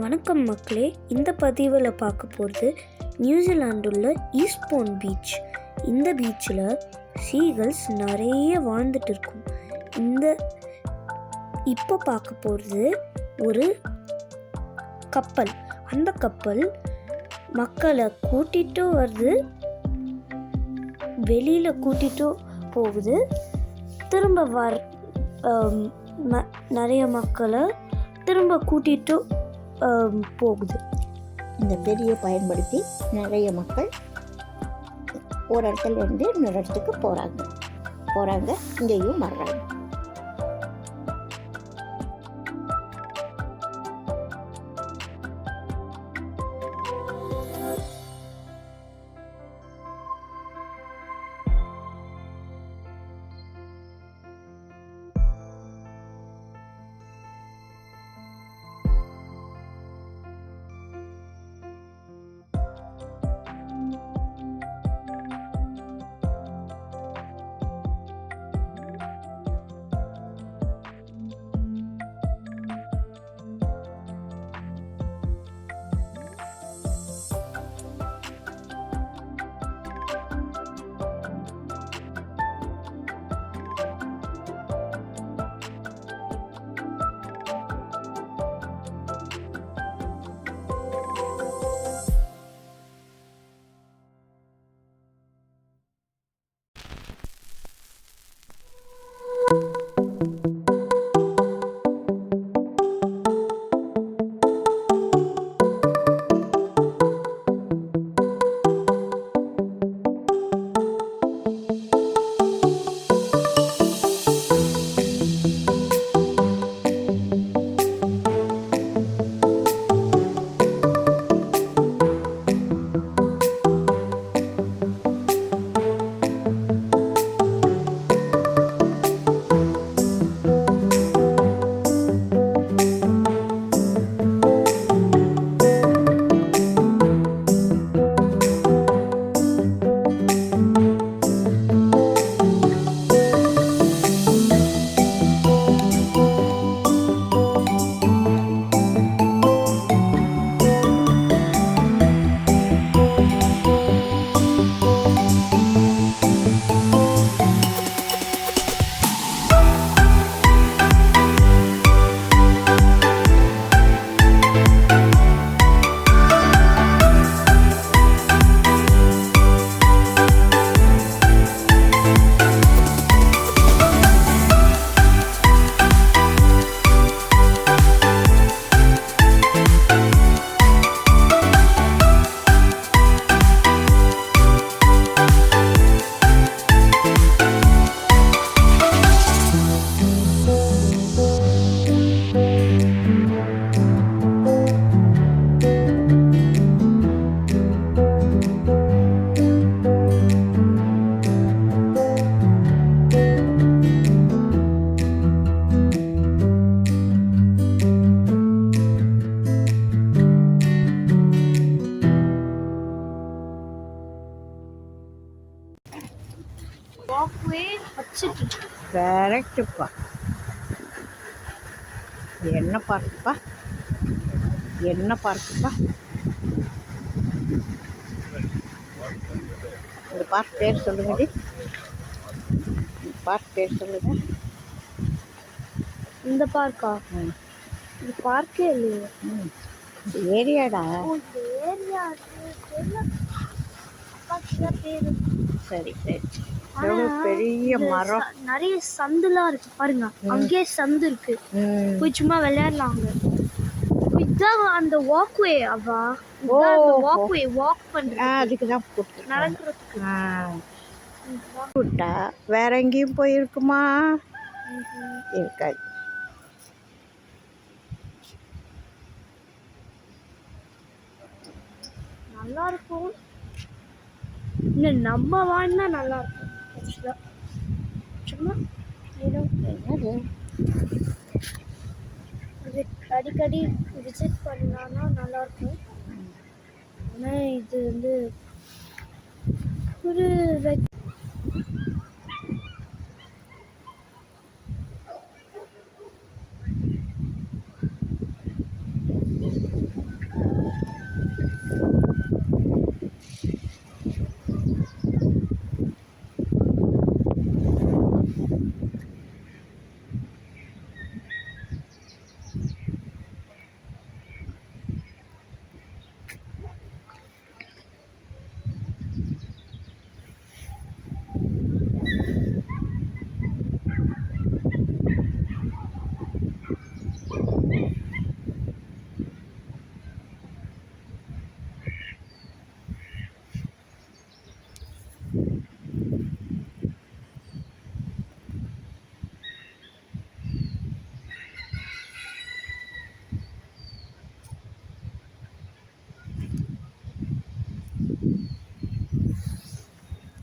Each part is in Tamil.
வணக்கம் மக்களே, இந்த பதிவில் பார்க்க போகிறது நியூசிலாண்டுள்ள ஈஸ்ட்போர்ன் பீச். இந்த பீச்சில் சீகல்ஸ் நிறைய வாழ்ந்துட்டு இருக்கும். இப்போ பார்க்க போகிறது ஒரு கப்பல். அந்த கப்பல் மக்களை கூட்டிகிட்டு வருது, வெளியில் கூட்டிகிட்டு போகுது, திரும்ப நிறைய மக்களை திரும்ப கூட்டிகிட்டு போகுது. இந்த பெரிய பயன்படுத்தி நிறைய மக்கள் ஒரு இடத்துல இருந்து இன்னொரு இடத்துக்கு போகிறாங்க இங்கேயும் வர்றாங்க. கரெக்டுப்பா. என்ன பார்க்குப்பா இந்த பார்க் பேர் சொல்லுங்கடி. பார்க் பேர் சொல்லுங்க. இந்த பார்க்கா? இது பார்க்கே இல்லையே. ஏரியாடா. சரி பெரிய மரம், நிறைய சந்துலாம் இருக்கு பாருங்க. அங்கேயே சந்து இருக்கு, போய் சும்மா விளையாடலாங்க. இதுதான் அந்த வாக்வே. அவா வாக்வே வாக் பண்றது, அதுக்கு தான் நடக்கிறதுக்கு. வேற எங்கேயும் போயிருக்குமா? இருக்காது. நல்லா இருக்கும். இன்னும் நம்ம வாழ்ந்தா நல்லா இருக்கும். சும்மா அடிக்கடி விசிட் பண்ணலான்னா நல்லா இருக்கும். ஆனால் இது வந்து ஒரு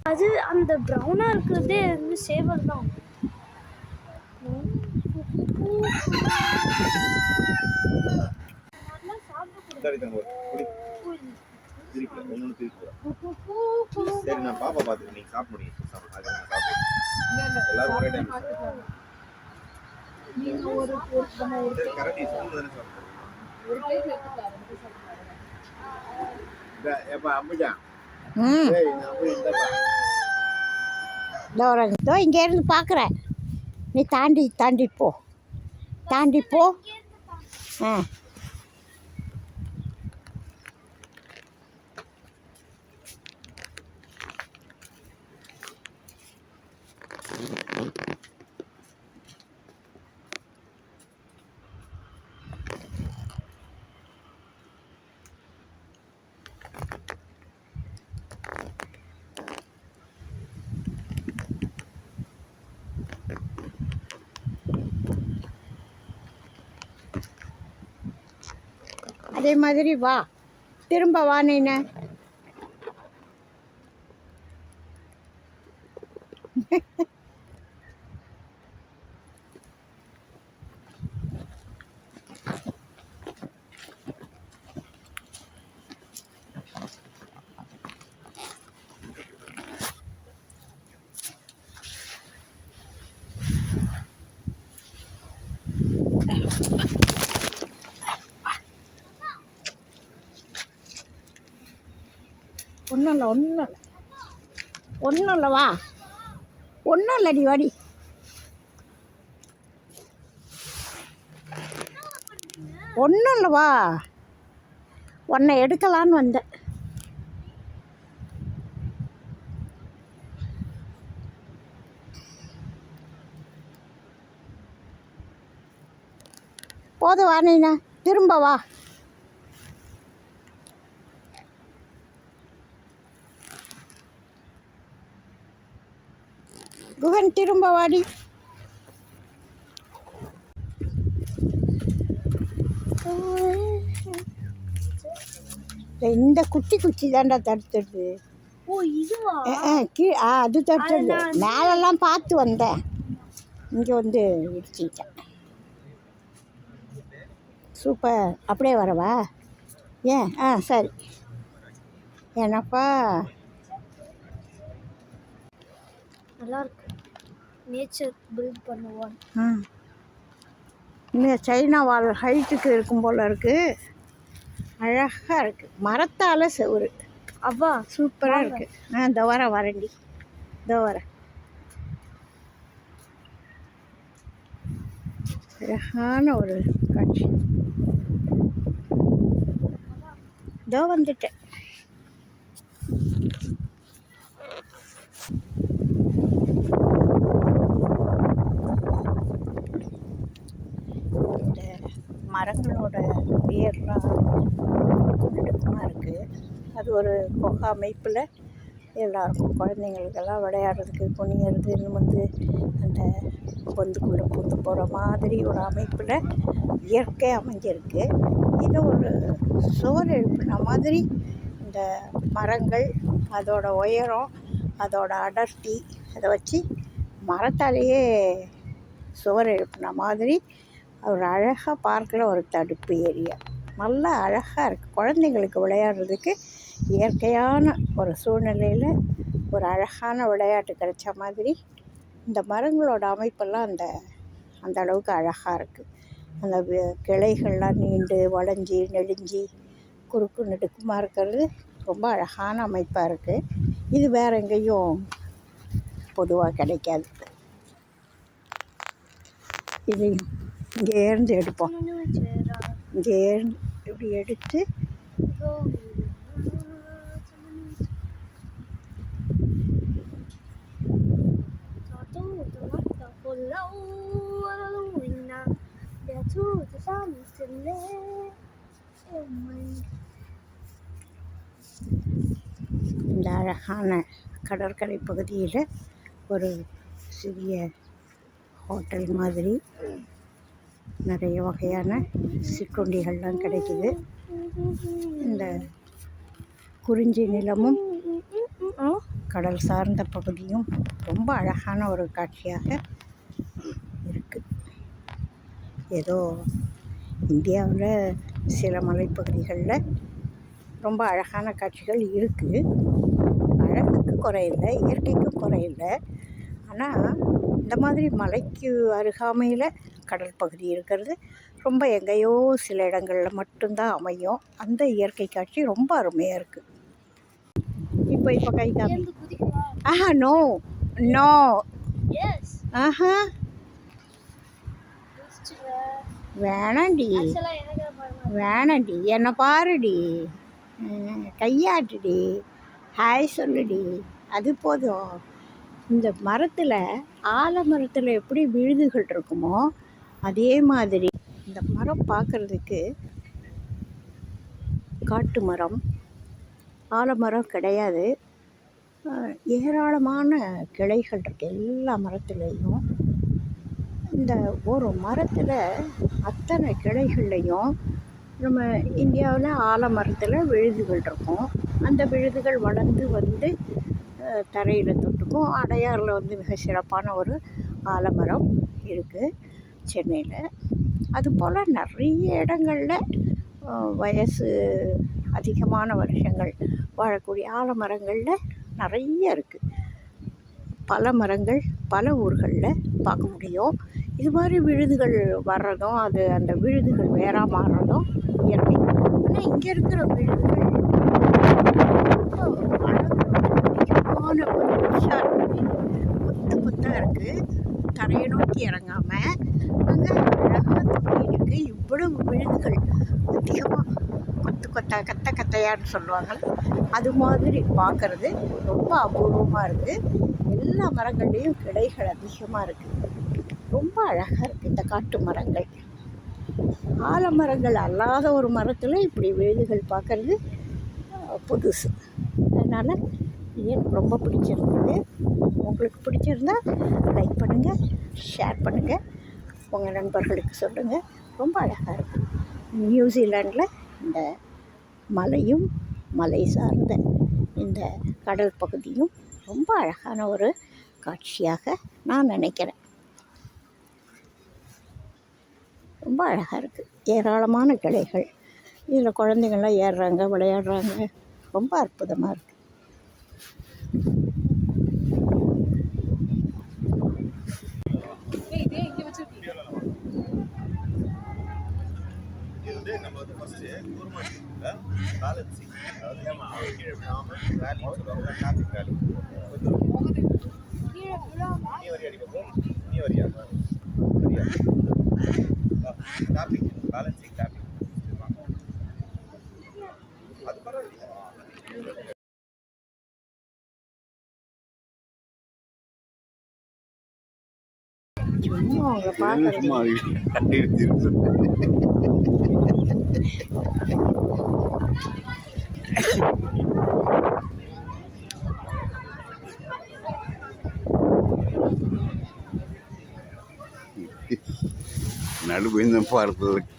அது அந்த ப்ரௌனா இருக்கிறதே வந்து சேவல் தான். சரி நான் பாப்பா பார்த்துட்டு நீங்க சாப்பிட முடியும் எல்லாரும் ஒரே டைம் கரெக்ட் ஸ்கூல் தானே சாப்பிடுறேன் அம்முஜா இதோ இங்கேருந்து பார்க்குறேன். நீ தாண்டி போ. ஆ அதே மாதிரி வா, திரும்ப வா. நீனு ஒன்றும் இல்லை வா. ஒன்றும் இல்லடி வாடி. ஒன்றும் இல்லை வா. உன்னை எடுக்கலான்னு வந்தேன். போதும் வா. நீனா திரும்ப வா. குகன் திரும்ப வாடி. இந்த குச்சி தாண்டா தடுத்துடுது. ஓ இதுவா? அது தடுத்துடுது. மேலெல்லாம் பார்த்து வந்தேன், இங்கே வந்து இடிச்சிட்டேன். சூப்பர். அப்படியே வரவா? ஏன்? சரி. என்னப்பா நல்லா இருக்கு. நேச்சர் பில்ட் பண்ணுவான். இன்னும் சைனா வால் ஹைட்டுக்கு இருக்கும் போல் இருக்குது. அழகாக இருக்குது. மரத்தால் செவுரு. அவ்வா சூப்பராக இருக்குது. இந்த வரேன்டி. வரேன். அழகான ஒரு காட்சி. வந்துட்டேன். இந்த மரங்களோட வேர்லாம் நெடுக்கமாக இருக்குது. அது ஒரு கொகை அமைப்பில் எல்லாருக்கும் குழந்தைங்களுக்கெல்லாம் விளையாடுறதுக்கு குனியறது வந்து அந்த பொந்துக்குள்ளே பூந்து போகிற மாதிரி ஒரு அமைப்பில் இயற்கை அமைஞ்சிருக்கு. இது ஒரு சுவர் எழுப்பின மாதிரி இந்த மரங்கள், அதோட உயரம், அதோட அடர்த்தி, அதை வச்சு மரத்தாலேயே சுவர் எழுப்பின மாதிரி ஒரு அழகாக பார்க்கில் ஒரு தடுப்பு ஏரியா. நல்லா அழகாக இருக்குது. குழந்தைங்களுக்கு விளையாடுறதுக்கு இயற்கையான ஒரு சூழ்நிலையில் ஒரு அழகான விளையாட்டு கிடைச்ச மாதிரி இந்த மரங்களோட அமைப்பெல்லாம் அந்த அளவுக்கு அழகாக இருக்குது. அந்த கிளைகள்லாம் நீண்டு வளைஞ்சி நெளிஞ்சி குறுக்கு நெடுக்குமாக இருக்கிறது ரொம்ப அழகான அமைப்பாக இருக்குது. இது வேறு எங்கேயும் பொதுவாக கிடைக்காது. இது இங்கேருந்து எடுப்போம். இங்கேருந்து இப்படி எடுத்து இந்த அழகான கடற்கரை பகுதியில் ஒரு சிறிய ஹோட்டல் மாதிரி நிறைய வகையான சிற்றுண்டிகள்லாம் கிடைக்குது. இந்த குறிஞ்சி நிலமும் கடல் சார்ந்த பகுதியும் ரொம்ப அழகான ஒரு காட்சியாக இருக்குது. ஏதோ இந்தியாவில் சில மலைப்பகுதிகளில் ரொம்ப அழகான காட்சிகள் இருக்குது. அழகுக்கு குறையில்லை, இயற்கைக்கும் குறையில்லை. ஆனால் இந்த மாதிரி மலைக்கு அருகாமையில் கடல் பகுதி இருக்கிறது ரொம்ப எங்கேயோ சில இடங்களில் மட்டும்தான் அமையும். அந்த இயற்கை காட்சி ரொம்ப அருமையாக இருக்குது. இப்போ கை காமி. No no. ஆஹா வேணாண்டி, வேணாண்டி, என்னை பாருடி, கையாட்டுடி, ஹாய் சொல்லுடி, அது போதும். இந்த மரத்தில், ஆலமரத்தில் எப்படி விழுதுகள் இருக்குமோ அதே மாதிரி இந்த மரம் பார்க்குறதுக்கு காட்டு மரம், ஆலமரம் கிடையாது. ஏராளமான கிளைகள் இருக்குது எல்லா மரத்துலேயும். இந்த ஒரு மரத்தில் அத்தனை கிளைகள்லையும் நம்ம இந்தியாவில் ஆலமரத்தில் விழுதுகள் இருக்கும். அந்த விழுதுகள் வளர்ந்து வந்து தரையில் தொட்டுக்கும். அடையாறில் வந்து மிக சிறப்பான ஒரு ஆலமரம் இருக்குது சென்னையில். அதுபோல் நிறைய இடங்களில் வயசு அதிகமான வருஷங்கள் வாழக்கூடிய ஆலமரங்களில் நிறைய இருக்குது. பல மரங்கள் பல ஊர்களில் பார்க்க முடியும். இது மாதிரி விழுதுகள் வர்றதும் அது அந்த விழுதுகள் வேறாக மாறுறதும் இயற்கை. ஆனால் இங்கே இருக்கிற விழுதுகள் அதிகமான ஒரு உஷார் கொத்து கொத்தாக இருக்குது. தரையை நோக்கி இறங்காமல் அங்கே அழகாக தண்ணிக்கு இவ்வளவு விழுதுகள் அதிகமாக கொத்து கொத்தாக கத்தையான்னு சொல்லுவாங்க. அது மாதிரி பார்க்குறது ரொம்ப அபூர்வமாக இருக்குது. எல்லா மரங்கள்லேயும் கிளைகள் அதிகமாக இருக்குது. ரொம்ப அழகாக இருக்குது இந்த காட்டு மரங்கள். ஆலமரங்கள் அல்லாத ஒரு மரத்தில் இப்படி விழுதுகள் பார்க்குறது புதுசு. அதனால் இது எனக்கு ரொம்ப பிடிச்சிருந்தது. உங்களுக்கு பிடிச்சிருந்தா லைக் பண்ணுங்கள், ஷேர் பண்ணுங்கள், உங்கள் நண்பர்களுக்கு சொல்லுங்கள். ரொம்ப அழகாக இருக்குது. நியூசிலாண்டில் இந்த மலையும் மலை சார்ந்த இந்த கடல் பகுதியும் ரொம்ப அழகான ஒரு காட்சியாக நான் நினைக்கிறேன். ரொம்ப அழகாக இருக்குது. ஏராளமான கிளைகள். இதில் குழந்தைங்கள்லாம் ஏறுறாங்க, விளையாடுறாங்க. ரொம்ப அற்புதமாக இருக்குது. நம்ம வந்து ஃபர்ஸ்ட் கவர்மெண்ட்ல பேலன்ஸ் அதாவது கீழே விடாம வேலி சொல்லுவாங்க, டிராஃபிக் வேலி. நீ வரியா அடிக்க நீ வரியா வரியா டிராஃபிக் பேலன்சிங் டிராஃபிக் அது பரவாயில்ல. சும்மா அவங்க பார்க்குறது நடுவு இந்த பார்த்தது